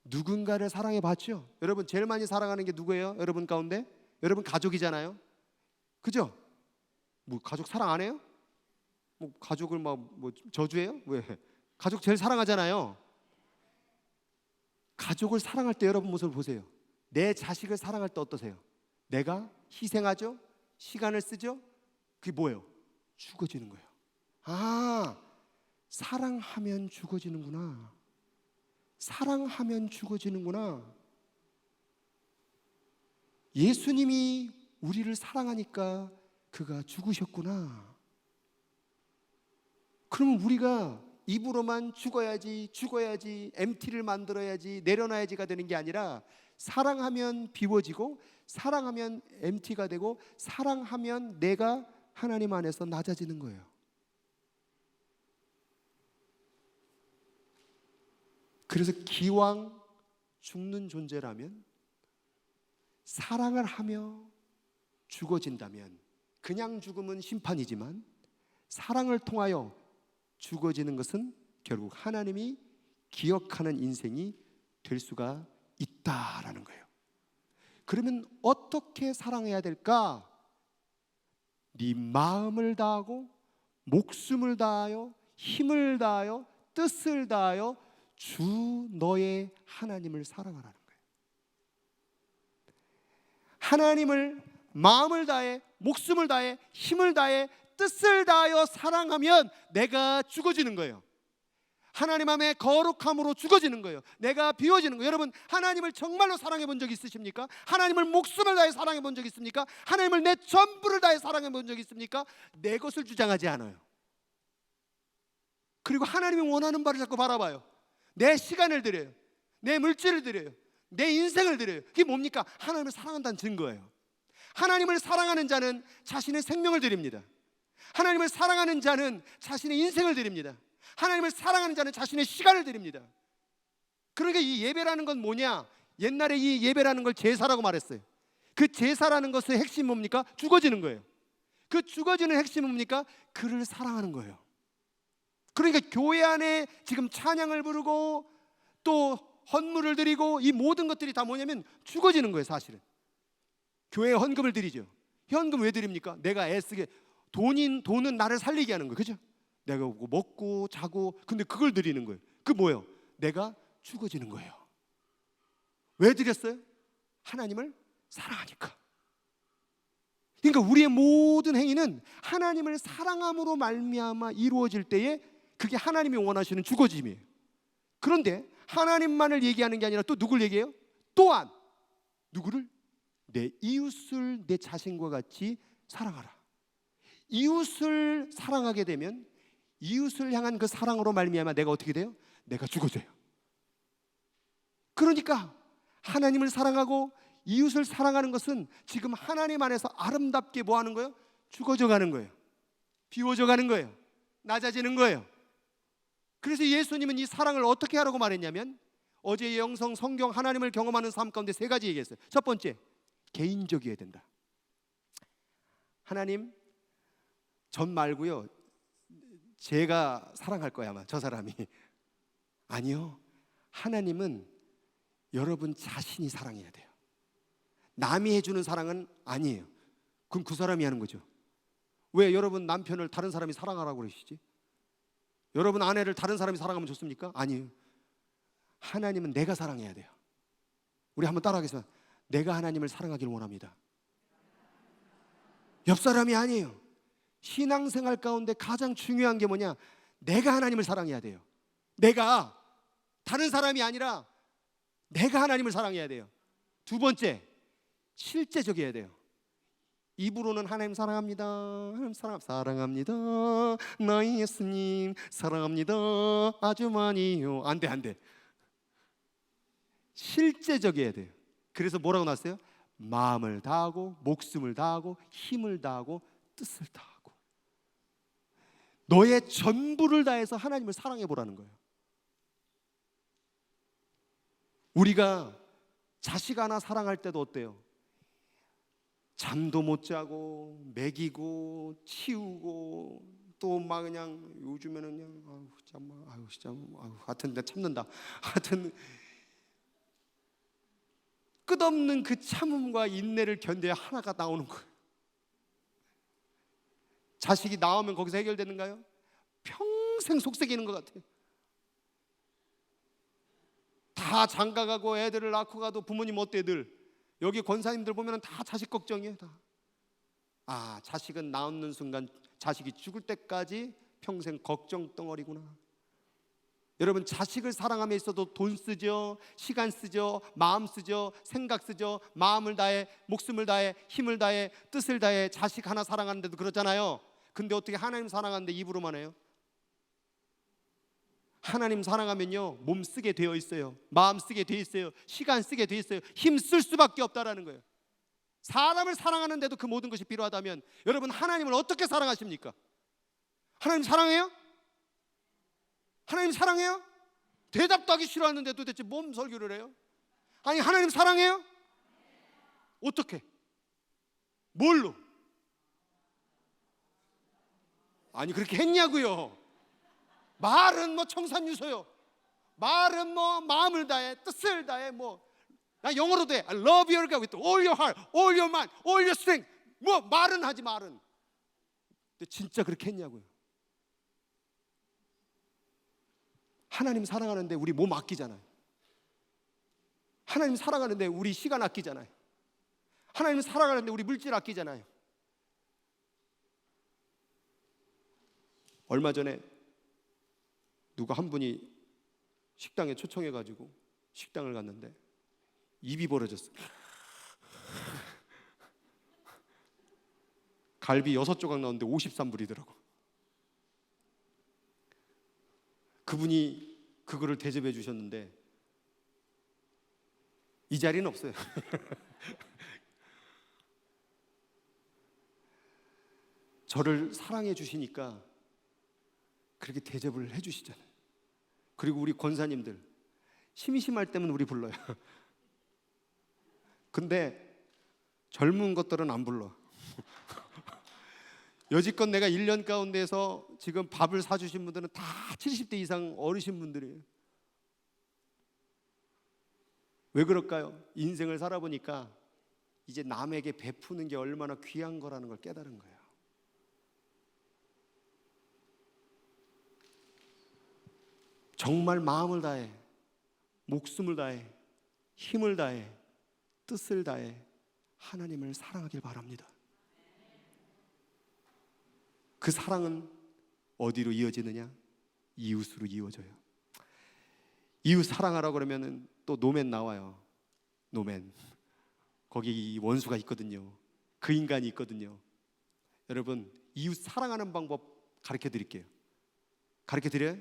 누군가를 사랑해 봤죠? 여러분 제일 많이 사랑하는 게 누구예요? 여러분 가운데? 여러분 가족이잖아요. 그죠? 뭐 가족 사랑 안 해요? 뭐 가족을 뭐 저주해요? 왜? 가족 제일 사랑하잖아요. 가족을 사랑할 때 여러분 모습을 보세요. 내 자식을 사랑할 때 어떠세요? 내가 희생하죠? 시간을 쓰죠? 그게 뭐예요? 죽어지는 거예요. 아, 사랑하면 죽어지는구나. 사랑하면 죽어지는구나. 예수님이 우리를 사랑하니까 그가 죽으셨구나. 그러면 우리가 입으로만 죽어야지 MT를 만들어야지 내려놔야지가 되는 게 아니라 사랑하면 비워지고 사랑하면 MT가 되고 사랑하면 내가 하나님 안에서 낮아지는 거예요. 그래서 기왕 죽는 존재라면 사랑을 하며 죽어진다면 그냥 죽음은 심판이지만 사랑을 통하여 죽어지는 것은 결국 하나님이 기억하는 인생이 될 수가 있다라는 거예요. 그러면 어떻게 사랑해야 될까? 네 마음을 다하고 목숨을 다하여 힘을 다하여 뜻을 다하여 주 너의 하나님을 사랑하라는 거예요. 하나님을 마음을 다해 목숨을 다해 힘을 다해 뜻을 다하여 사랑하면 내가 죽어지는 거예요. 하나님 안에 거룩함으로 죽어지는 거예요. 내가 비워지는 거예요. 여러분 하나님을 정말로 사랑해 본 적 있으십니까? 하나님을 목숨을 다해 사랑해 본 적 있습니까? 하나님을 내 전부를 다해 사랑해 본 적 있습니까? 내 것을 주장하지 않아요. 그리고 하나님이 원하는 바를 자꾸 바라봐요. 내 시간을 드려요. 내 물질을 드려요. 내 인생을 드려요. 그게 뭡니까? 하나님을 사랑한다는 증거예요. 하나님을 사랑하는 자는 자신의 생명을 드립니다. 하나님을 사랑하는 자는 자신의 인생을 드립니다. 하나님을 사랑하는 자는 자신의 시간을 드립니다. 그러니까 이 예배라는 건 뭐냐? 옛날에 이 예배라는 걸 제사라고 말했어요. 그 제사라는 것의 핵심이 뭡니까? 죽어지는 거예요. 그 죽어지는 핵심은 뭡니까? 그를 사랑하는 거예요. 그러니까 교회 안에 지금 찬양을 부르고 또 헌물을 드리고 이 모든 것들이 다 뭐냐면 죽어지는 거예요. 사실은 교회에 헌금을 드리죠. 현금 왜 드립니까? 내가 애쓰게 돈은 나를 살리게 하는 거예요. 그죠? 내가 먹고 자고 근데 그걸 드리는 거예요. 그 뭐예요? 내가 죽어지는 거예요. 왜 드렸어요? 하나님을 사랑하니까. 그러니까 우리의 모든 행위는 하나님을 사랑함으로 말미암아 이루어질 때에 그게 하나님이 원하시는 죽어짐이에요. 그런데 하나님만을 얘기하는 게 아니라 또 누굴 얘기해요? 또한 누구를? 내 이웃을 내 자신과 같이 사랑하라. 이웃을 사랑하게 되면 이웃을 향한 그 사랑으로 말미암아 내가 어떻게 돼요? 내가 죽어져요. 그러니까 하나님을 사랑하고 이웃을 사랑하는 것은 지금 하나님 안에서 아름답게 뭐 하는 거예요? 죽어져 가는 거예요. 비워져 가는 거예요. 낮아지는 거예요. 그래서 예수님은 이 사랑을 어떻게 하라고 말했냐면 어제의 영성 성경 하나님을 경험하는 삶 가운데 세 가지 얘기했어요. 첫 번째, 개인적이어야 된다. 하나님 전 말고요 제가 사랑할 거야 아마 저 사람이. 아니요, 하나님은 여러분 자신이 사랑해야 돼요. 남이 해주는 사랑은 아니에요. 그럼 그 사람이 하는 거죠. 왜 여러분 남편을 다른 사람이 사랑하라고 그러시지? 여러분 아내를 다른 사람이 사랑하면 좋습니까? 아니에요. 하나님은 내가 사랑해야 돼요. 우리 한번 따라하겠습니다. 내가 하나님을 사랑하기를 원합니다. 옆 사람이 아니에요. 신앙생활 가운데 가장 중요한 게 뭐냐? 내가 하나님을 사랑해야 돼요. 내가, 다른 사람이 아니라 내가 하나님을 사랑해야 돼요. 두 번째, 실제적이어야 돼요. 입으로는 하나님 사랑합니다. 하나님 사랑합니다. 나의 예수님 사랑합니다. 아주 많이요. 안 돼, 안 돼. 실제적이어야 돼요. 그래서 뭐라고 나왔어요? 마음을 다하고 목숨을 다하고 힘을 다하고 뜻을 다하고 너의 전부를 다해서 하나님을 사랑해 보라는 거예요. 우리가 자식 하나 사랑할 때도 어때요? 잠도 못 자고 먹이고 치우고 또 막 그냥 요즘에는 그냥 아유 진짜 하여튼 내가 참는다. 하여튼 끝없는 그 참음과 인내를 견뎌야 하나가 나오는 거예요. 자식이 나오면 거기서 해결되는가요? 평생 속삭이는 것 같아요. 다 장가가고 애들을 낳고 가도 부모님 어때들? 여기 권사님들 보면 다 자식 걱정이에요. 다. 자식은 낳는 순간 자식이 죽을 때까지 평생 걱정 덩어리구나. 여러분, 자식을 사랑함에 있어도 돈 쓰죠, 시간 쓰죠, 마음 쓰죠, 생각 쓰죠. 마음을 다해, 목숨을 다해, 힘을 다해, 뜻을 다해 자식 하나 사랑하는데도 그러잖아요. 근데 어떻게 하나님 사랑하는데 입으로만 해요? 하나님 사랑하면요, 몸 쓰게 되어 있어요, 마음 쓰게 되어 있어요, 시간 쓰게 되어 있어요. 힘 쓸 수밖에 없다라는 거예요. 사람을 사랑하는데도 그 모든 것이 필요하다면 여러분, 하나님을 어떻게 사랑하십니까? 하나님 사랑해요? 하나님 사랑해요? 대답도 하기 싫어하는데 도대체 뭔 설교를 해요? 아니, 하나님 사랑해요? 어떻게? 뭘로? 아니, 그렇게 했냐고요? 말은 뭐 청산유소요, 말은 뭐 마음을 다해, 뜻을 다해, 나 영어로도 해. I love your God with all your heart, all your mind, all your strength. 말은 하지, 말은. 근데 진짜 그렇게 했냐고요? 하나님 사랑하는데 우리 몸 아끼잖아요. 하나님 사랑하는데 우리 시간 아끼잖아요. 하나님 사랑하는데 우리 물질 아끼잖아요. 얼마 전에 누가 한 분이 식당에 초청해가지고 식당을 갔는데 입이 벌어졌어요. 갈비 6조각 나왔는데 53불이더라고. 그분이 그거를 대접해 주셨는데 이 자리는 없어요. 저를 사랑해 주시니까 그렇게 대접을 해 주시잖아요. 그리고 우리 권사님들 심심할 때면 우리 불러요. 근데 젊은 것들은 안 불러. 여지껏 내가 1년 가운데서 지금 밥을 사주신 분들은 다 70대 이상 어르신 분들이에요. 왜 그럴까요? 인생을 살아보니까 이제 남에게 베푸는 게 얼마나 귀한 거라는 걸 깨달은 거예요. 정말 마음을 다해, 목숨을 다해, 힘을 다해, 뜻을 다해 하나님을 사랑하길 바랍니다. 그 사랑은 어디로 이어지느냐? 이웃으로 이어져요. 이웃 사랑하라고 그러면 또 노맨 나와요. 노맨. 거기 원수가 있거든요. 그 인간이 있거든요. 여러분, 이웃 사랑하는 방법 가르쳐 드릴게요. 가르쳐 드려요?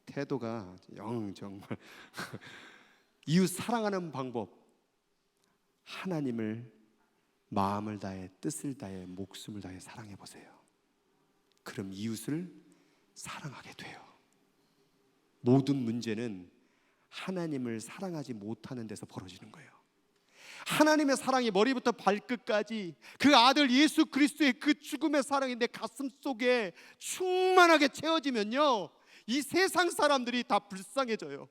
태도가 정말. 이웃 사랑하는 방법, 하나님을 마음을 다해, 뜻을 다해, 목숨을 다해 사랑해 보세요. 그럼 이웃을 사랑하게 돼요. 모든 문제는 하나님을 사랑하지 못하는 데서 벌어지는 거예요. 하나님의 사랑이 머리부터 발끝까지 그 아들 예수 그리스도의 그 죽음의 사랑이 내 가슴 속에 충만하게 채워지면요, 이 세상 사람들이 다 불쌍해져요.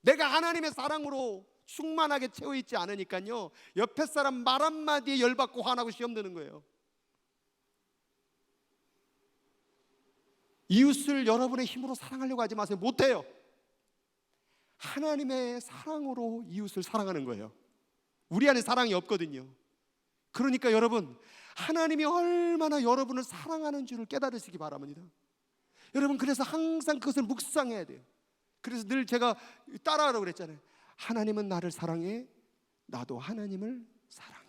내가 하나님의 사랑으로 충만하게 채워있지 않으니까요, 옆에 사람 말 한마디에 열받고 화나고 시험 드는 거예요. 이웃을 여러분의 힘으로 사랑하려고 하지 마세요. 못해요. 하나님의 사랑으로 이웃을 사랑하는 거예요. 우리 안에 사랑이 없거든요. 그러니까 여러분, 하나님이 얼마나 여러분을 사랑하는 줄을 깨달으시기 바랍니다. 여러분, 그래서 항상 그것을 묵상해야 돼요. 그래서 늘 제가 따라하라고 그랬잖아요. 하나님은 나를 사랑해, 나도 하나님을 사랑해.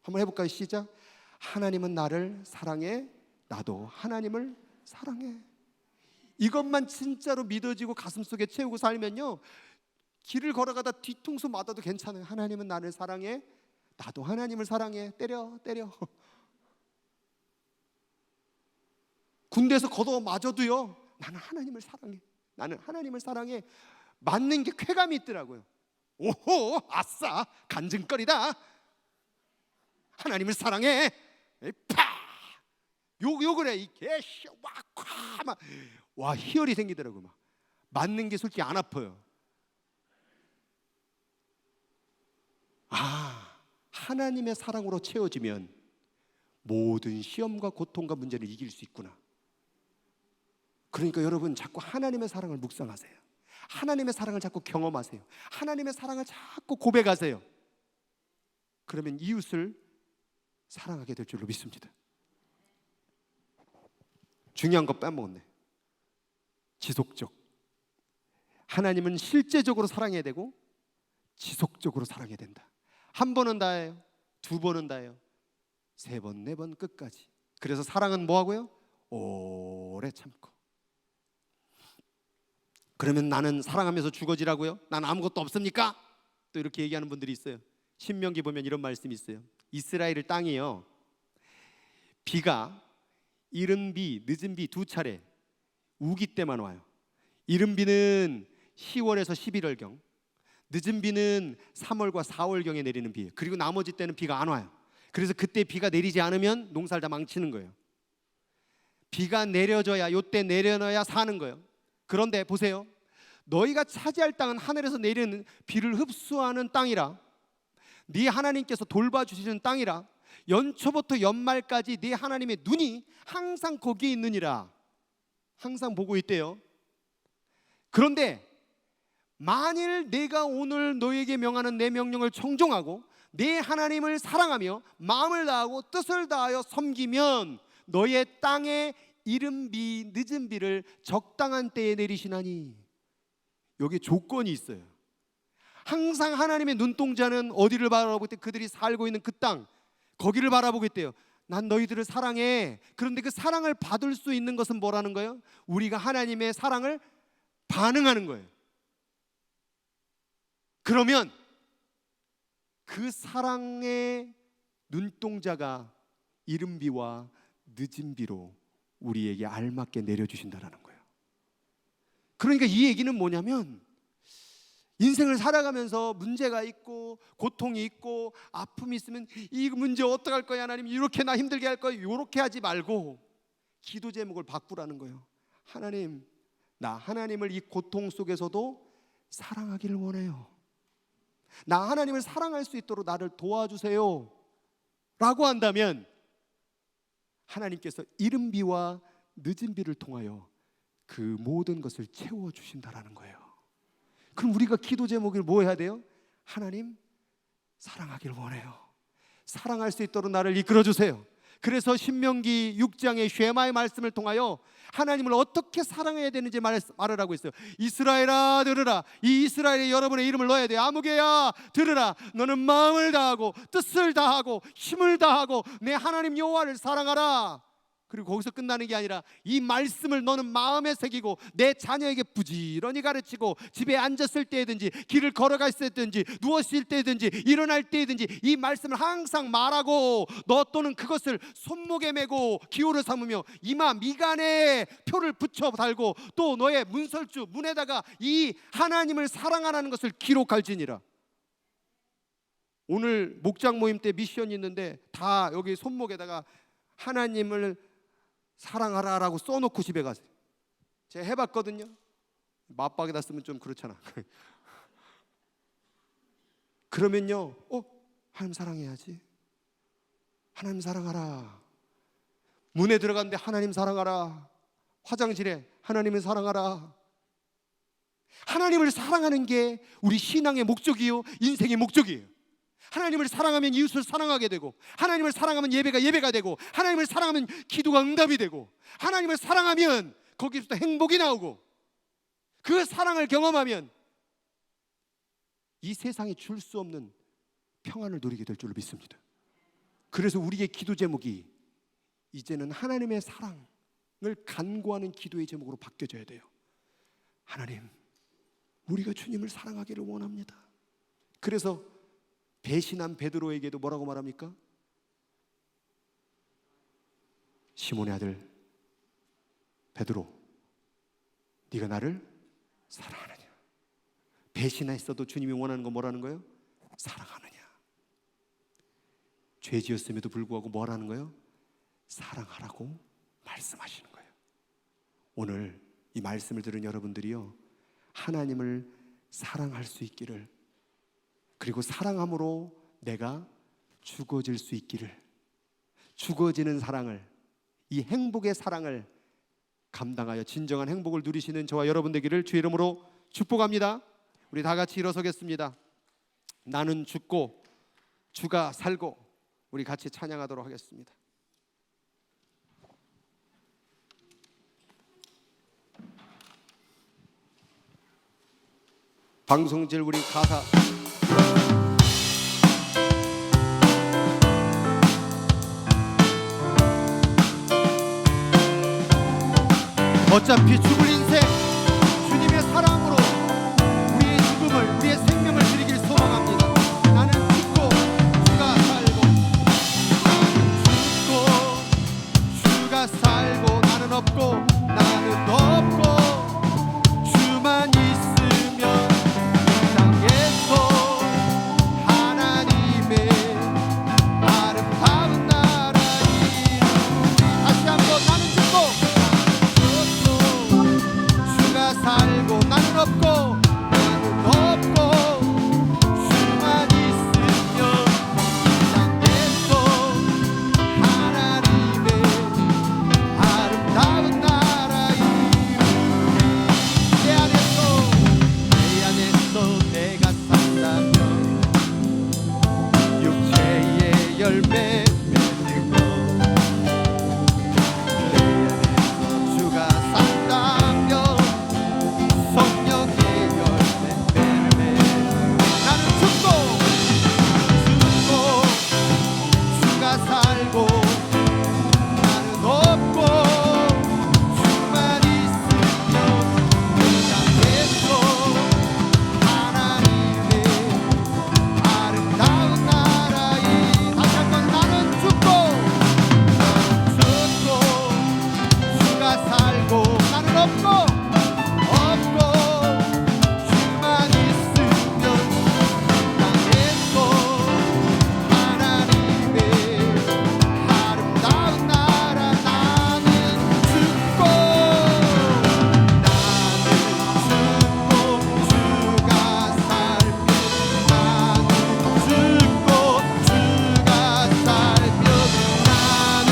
한번 해볼까요? 시작. 하나님은 나를 사랑해, 나도 하나님을 사랑해. 이것만 진짜로 믿어지고 가슴속에 채우고 살면요, 길을 걸어가다 뒤통수 맞아도 괜찮아요. 하나님은 나를 사랑해, 나도 하나님을 사랑해. 때려. 군대에서 걷어 맞아도요, 나는 하나님을 사랑해, 나는 하나님을 사랑해. 맞는 게 쾌감이 있더라고요. 오호, 아싸, 간증거리다. 하나님을 사랑해. 파! 욕을 해. 이 개씨, 와, 희열이 생기더라고요. 막. 맞는 게 솔직히 안 아파요. 아, 하나님의 사랑으로 채워지면 모든 시험과 고통과 문제를 이길 수 있구나. 그러니까 여러분 자꾸 하나님의 사랑을 묵상하세요. 하나님의 사랑을 자꾸 경험하세요. 하나님의 사랑을 자꾸 고백하세요. 그러면 이웃을 사랑하게 될 줄로 믿습니다. 중요한 거 빼먹었네. 지속적. 하나님은 실제적으로 사랑해야 되고 지속적으로 사랑해야 된다. 한 번은 다예요. 두 번은 다예요. 세 번, 네 번 끝까지. 그래서 사랑은 뭐하고요? 오래 참고. 그러면 나는 사랑하면서 죽어지라고요? 난 아무것도 없습니까? 또 이렇게 얘기하는 분들이 있어요. 신명기 보면 이런 말씀이 있어요. 이스라엘 땅이요, 비가 이른 비, 늦은 비 두 차례 우기 때만 와요. 이른 비는 10월에서 11월경, 늦은 비는 3월과 4월경에 내리는 비예요. 그리고 나머지 때는 비가 안 와요. 그래서 그때 비가 내리지 않으면 농사를 다 망치는 거예요. 비가 내려져야, 요때 내려놔야 사는 거예요. 그런데 보세요. 너희가 차지할 땅은 하늘에서 내리는 비를 흡수하는 땅이라, 네 하나님께서 돌봐주시는 땅이라, 연초부터 연말까지 네 하나님의 눈이 항상 거기에 있느니라. 항상 보고 있대요. 그런데 만일 내가 오늘 너에게 명하는 내 명령을 청종하고 내 하나님을 사랑하며 마음을 다하고 뜻을 다하여 섬기면 너의 땅에 이른 비 늦은 비를 적당한 때에 내리시나니. 여기 조건이 있어요. 항상 하나님의 눈동자는 어디를 바라보고 있대? 그들이 살고 있는 그 땅, 거기를 바라보고 있대요. 난 너희들을 사랑해. 그런데 그 사랑을 받을 수 있는 것은 뭐라는 거예요? 우리가 하나님의 사랑을 반응하는 거예요. 그러면 그 사랑의 눈동자가 이른 비와 늦은 비로 우리에게 알맞게 내려주신다는 거예요. 그러니까 이 얘기는 뭐냐면, 인생을 살아가면서 문제가 있고 고통이 있고 아픔이 있으면 이 문제 어떡할 거야 하나님, 이렇게 나 힘들게 할 거야, 이렇게 하지 말고 기도 제목을 바꾸라는 거예요. 하나님, 나 하나님을 이 고통 속에서도 사랑하기를 원해요. 나 하나님을 사랑할 수 있도록 나를 도와주세요 라고 한다면 하나님께서 이른 비와 늦은 비를 통하여 그 모든 것을 채워주신다라는 거예요. 그럼 우리가 기도 제목을 뭐 해야 돼요? 하나님, 사랑하기를 원해요. 사랑할 수 있도록 나를 이끌어주세요. 그래서 신명기 6장의 쉐마의 말씀을 통하여 하나님을 어떻게 사랑해야 되는지 말을 하고 있어요. 이스라엘아 들으라. 이 이스라엘에 여러분의 이름을 넣어야 돼요. 아무개야 들으라. 너는 마음을 다하고 뜻을 다하고 힘을 다하고 내 하나님 여호와를 사랑하라. 그리고 거기서 끝나는 게 아니라 이 말씀을 너는 마음에 새기고 내 자녀에게 부지런히 가르치고 집에 앉았을 때든지 길을 걸어갔을 때든지 누웠을 때든지 일어날 때든지 이 말씀을 항상 말하고 너 또는 그것을 손목에 메고 기호를 삼으며 이마 미간에 표를 붙여 달고 또 너의 문설주 문에다가 이 하나님을 사랑하라는 것을 기록할지니라. 오늘 목장 모임 때 미션이 있는데 다 여기 손목에다가 하나님을 사랑하라라고 써놓고 집에 가세요. 제가 해봤거든요. 맞박에다 쓰면 좀 그렇잖아. 그러면요, 하나님 사랑해야지. 하나님 사랑하라. 문에 들어갔는데 하나님 사랑하라. 화장실에 하나님을 사랑하라. 하나님을 사랑하는 게 우리 신앙의 목적이요, 인생의 목적이에요. 하나님을 사랑하면 이웃을 사랑하게 되고, 하나님을 사랑하면 예배가 되고, 하나님을 사랑하면 기도가 응답이 되고, 하나님을 사랑하면 거기서부터 행복이 나오고, 그 사랑을 경험하면 이 세상에 줄 수 없는 평안을 누리게 될 줄로 믿습니다. 그래서 우리의 기도 제목이 이제는 하나님의 사랑을 간구하는 기도의 제목으로 바뀌어져야 돼요. 하나님, 우리가 주님을 사랑하기를 원합니다. 그래서 배신한 베드로에게도 뭐라고 말합니까? 시몬의 아들 베드로, 네가 나를 사랑하느냐? 배신했어도 주님이 원하는 건 뭐라는 거예요? 사랑하느냐. 죄 지었음에도 불구하고 뭐라는 거예요? 사랑하라고 말씀하시는 거예요. 오늘 이 말씀을 들은 여러분들이요, 하나님을 사랑할 수 있기를, 그리고 사랑함으로 내가 죽어질 수 있기를, 죽어지는 사랑을, 이 행복의 사랑을 감당하여 진정한 행복을 누리시는 저와 여러분 되기를 주의 이름으로 축복합니다. 우리 다 같이 일어서겠습니다. 나는 죽고 주가 살고, 우리 같이 찬양하도록 하겠습니다. 방송질 우리 가사 어차피 죽을 인생, 주님의 사랑으로 우리의 죽음을, 우리의 생명을 드리길 소망합니다. 나는 죽고 주가 살고, 나는 죽고 주가 살고, 나는 없고 나는 없고 주만 있으면 이 땅에서 하나님의 아름다운 나라 이루리. 다시 한번 나는 죽고 살고, 나는 없고 나는 없고 주만 있으면 이 땅에서 하나님의 아름다운 나라 이루리. 내 안에서 내가 산다면 육체의 열매 맺는 것, 내 안에서 주가 산다면 성령의 열매 맺네. 나는 죽고 주가 살고, 나는 없고 주만 있으면 이 땅에서 하나님의 아름다운 나라 이. 다시 한번 나는 죽고 주가 살고, 나는 없고 주만 있으면 이 땅에서 하나님의 아름다운 나라. 나는 죽고 주가 살면, 나는 죽고 주가 살면, 나는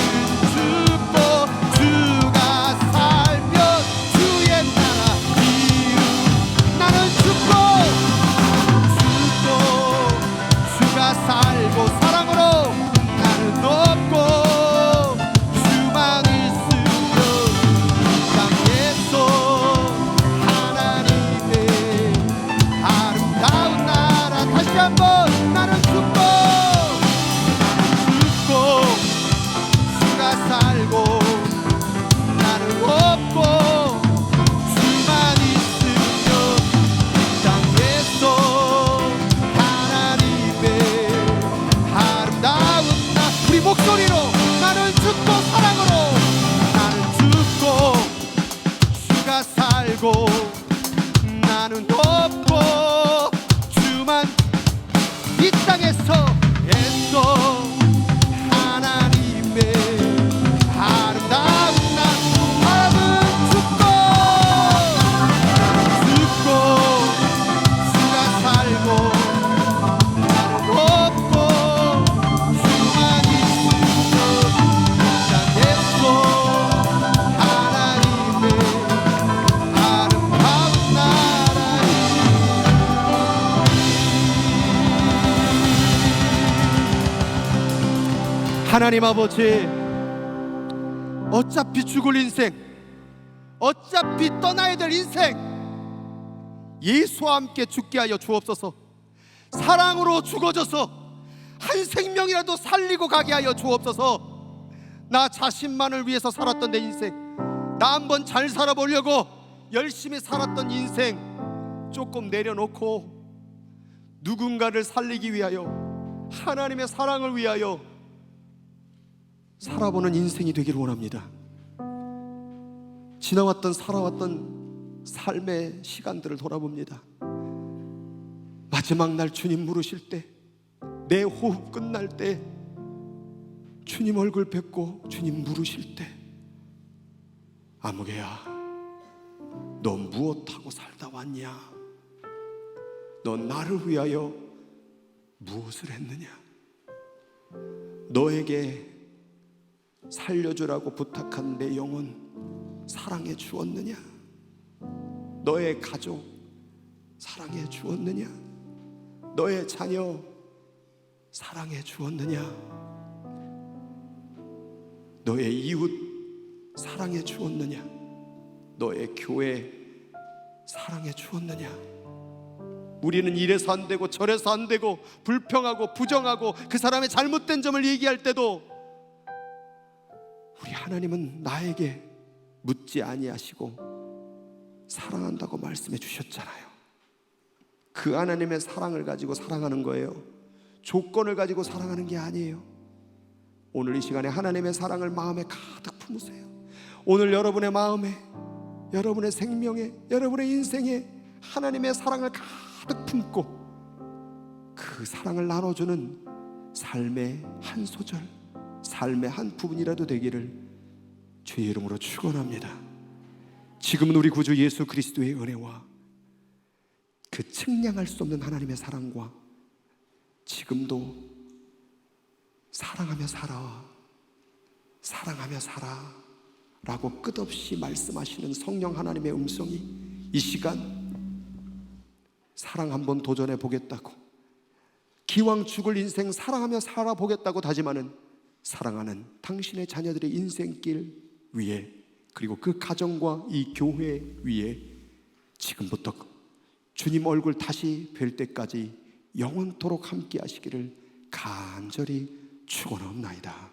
죽고 주가 살면 주의 나라 이루. 나는 죽고 주가 살고, 사랑으로 나는 없고 주만 있으면 이 땅에서 하나님의 아름다운 나라. 다시 한번 나는 죽고 주가 살고, 나는 없고 주만 있으면 이 땅에서 하나님의 아름다운 나. 우리 목소리로 나는 죽고 사랑으로, 나는 죽고 주가 살고, 나는 없고 주만 이 땅에서 애써 하나님의 아름다운 나. 나는 죽고 주가 살고, 나는 없고 주만 있으면 이 땅에서 하나님의 아름다운 나라. 하나님 아버지, 어차피 죽을 인생, 어차피 떠나야 될 인생, 예수와 함께 죽게 하여 주옵소서. 사랑으로 죽어져서 한 생명이라도 살리고 가게 하여 주옵소서. 나 자신만을 위해서 살았던 내 인생, 나 한번 잘 살아보려고 열심히 살았던 인생 조금 내려놓고 누군가를 살리기 위하여, 하나님의 사랑을 위하여 살아보는 인생이 되기를 원합니다. 지나왔던 살아왔던 삶의 시간들을 돌아봅니다. 마지막 날 주님 물으실 때, 내 호흡 끝날 때 주님 얼굴 뵙고 주님 물으실 때, 아무개야, 너 무엇하고 살다 왔냐? 너 나를 위하여 무엇을 했느냐? 너에게 살려주라고 부탁한 내 영혼 사랑해 주었느냐? 너의 가족 사랑해 주었느냐? 너의 자녀 사랑해 주었느냐? 너의 이웃 사랑해 주었느냐? 너의 교회 사랑해 주었느냐? 우리는 이래서 안 되고 저래서 안 되고 불평하고 부정하고 그 사람의 잘못된 점을 얘기할 때도 우리 하나님은 나에게 묻지 아니하시고 사랑한다고 말씀해 주셨잖아요. 그 하나님의 사랑을 가지고 사랑하는 거예요. 조건을 가지고 사랑하는 게 아니에요. 오늘 이 시간에 하나님의 사랑을 마음에 가득 품으세요. 오늘 여러분의 마음에, 여러분의 생명에, 여러분의 인생에 하나님의 사랑을 가득 품고 그 사랑을 나눠주는 삶의 한 소절, 삶의 한 부분이라도 되기를 주의 이름으로 축원합니다. 지금은 우리 구주 예수 그리스도의 은혜와 그 측량할 수 없는 하나님의 사랑과 지금도 사랑하며 살아, 사랑하며 살아 라고 끝없이 말씀하시는 성령 하나님의 음성이 이 시간 사랑 한번 도전해 보겠다고, 기왕 죽을 인생 사랑하며 살아보겠다고 다짐하는 사랑하는 당신의 자녀들의 인생길 위에, 그리고 그 가정과 이 교회 위에 지금부터 주님 얼굴 다시 뵐 때까지 영원토록 함께 하시기를 간절히 축원하옵나이다.